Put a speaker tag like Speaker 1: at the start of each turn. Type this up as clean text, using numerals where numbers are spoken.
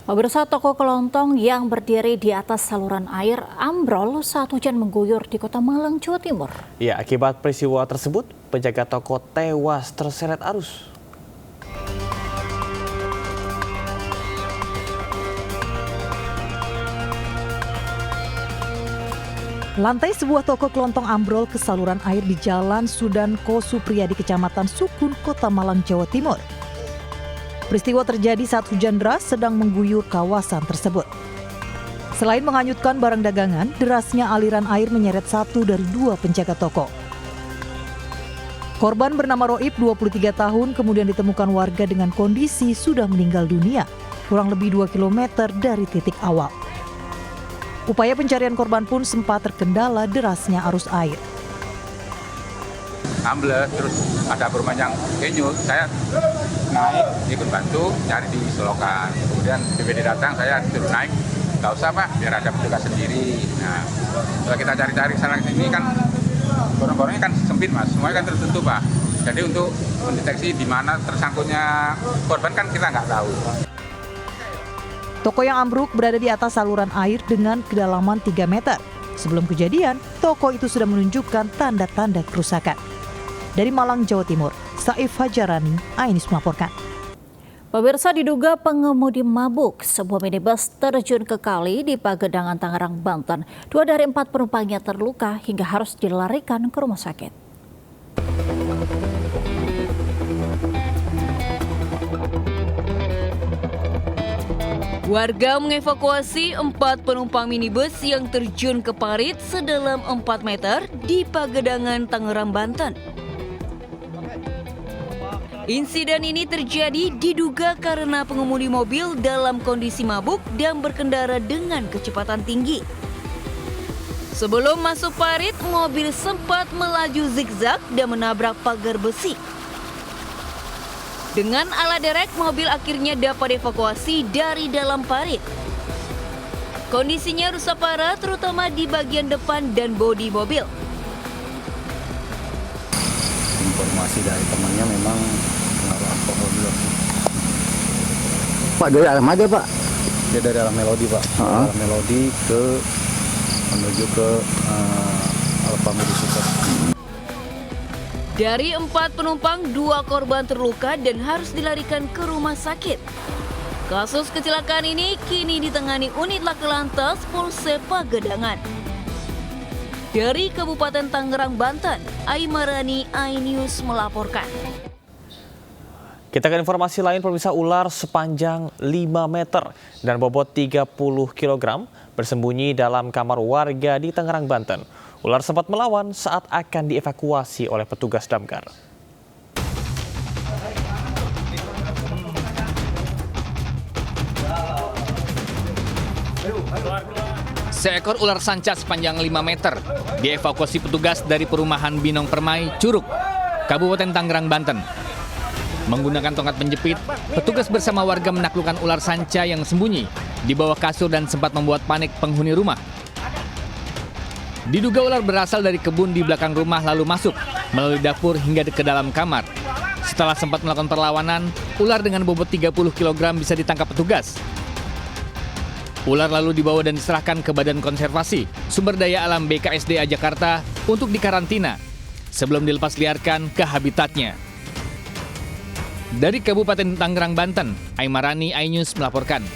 Speaker 1: Pemirsa, toko kelontong yang berdiri di atas saluran air ambrol saat hujan mengguyur di Kota Malang, Jawa Timur.
Speaker 2: Ya, akibat peristiwa tersebut, penjaga toko tewas terseret arus.
Speaker 3: Lantai sebuah toko kelontong ambrol ke saluran air di Jalan Sudanko Supriyadi, Kecamatan Sukun, Kota Malang, Jawa Timur. Peristiwa terjadi saat hujan deras sedang mengguyur kawasan tersebut. Selain menghanyutkan barang dagangan, derasnya aliran air menyeret satu dari dua penjaga toko. Korban bernama Roib, 23 tahun, kemudian ditemukan warga dengan kondisi sudah meninggal dunia, kurang lebih 2 km dari titik awal. Upaya pencarian korban pun sempat terkendala derasnya arus air.
Speaker 4: Ambles, terus ada perumahan yang kenyut, saya naik ikut bantu cari di selokan. Kemudian BPD datang, saya turun naik, nggak usah Pak, biar ada petugas sendiri. Nah, setelah kita cari-cari sana sini kan gorong-gorongnya kan sempit Mas, semuanya kan tertutup Pak. Jadi untuk mendeteksi di mana tersangkutnya korban kan kita nggak tahu.
Speaker 3: Toko yang ambruk berada di atas saluran air dengan kedalaman 3 meter. Sebelum kejadian, toko itu sudah menunjukkan tanda-tanda kerusakan. Dari Malang, Jawa Timur, Saif Hajarani, iNews melaporkan.
Speaker 1: Pemirsa, diduga pengemudi mabuk, sebuah minibus terjun ke kali di Pagedangan, Tangerang, Banten. 2 dari 4 penumpangnya terluka hingga harus dilarikan ke rumah sakit.
Speaker 5: Warga mengevakuasi 4 penumpang minibus yang terjun ke parit sedalam 4 meter di Pagedangan, Tangerang, Banten. Insiden ini terjadi diduga karena pengemudi mobil dalam kondisi mabuk dan berkendara dengan kecepatan tinggi. Sebelum masuk parit, mobil sempat melaju zigzag dan menabrak pagar besi. Dengan alat derek, mobil akhirnya dapat dievakuasi dari dalam parit. Kondisinya rusak parah, terutama di bagian depan dan bodi mobil.
Speaker 6: Informasi dari temannya memang pengaruh alkohol dulu. Pak, dari arah mana Pak? Dia dari arah Melodi Pak. Arah Melodi menuju ke Alfamidi Super.
Speaker 5: Dari 4 penumpang, 2 korban terluka dan harus dilarikan ke rumah sakit. Kasus kecelakaan ini kini ditangani unit laka lantas Polsek Pagedangan. Dari Kabupaten Tangerang, Banten, Aimarani, iNews melaporkan.
Speaker 2: Kita ke informasi lain, pemirsa. Ular sepanjang 5 meter dan bobot 30 kg bersembunyi dalam kamar warga di Tangerang, Banten. Ular sempat melawan saat akan dievakuasi oleh petugas damkar.
Speaker 7: Seekor ular sanca sepanjang 5 meter dievakuasi petugas dari perumahan Binong Permai, Curug, Kabupaten Tangerang, Banten. Menggunakan tongkat penjepit, petugas bersama warga menaklukkan ular sanca yang sembunyi di bawah kasur dan sempat membuat panik penghuni rumah. Diduga ular berasal dari kebun di belakang rumah lalu masuk melalui dapur hingga ke dalam kamar. Setelah sempat melakukan perlawanan, ular dengan bobot 30 kg bisa ditangkap petugas. Ular lalu dibawa dan diserahkan ke Badan Konservasi Sumber Daya Alam BKSDA Jakarta untuk dikarantina sebelum dilepas liarkan ke habitatnya. Dari Kabupaten Tangerang, Banten, Aimarani, iNews melaporkan.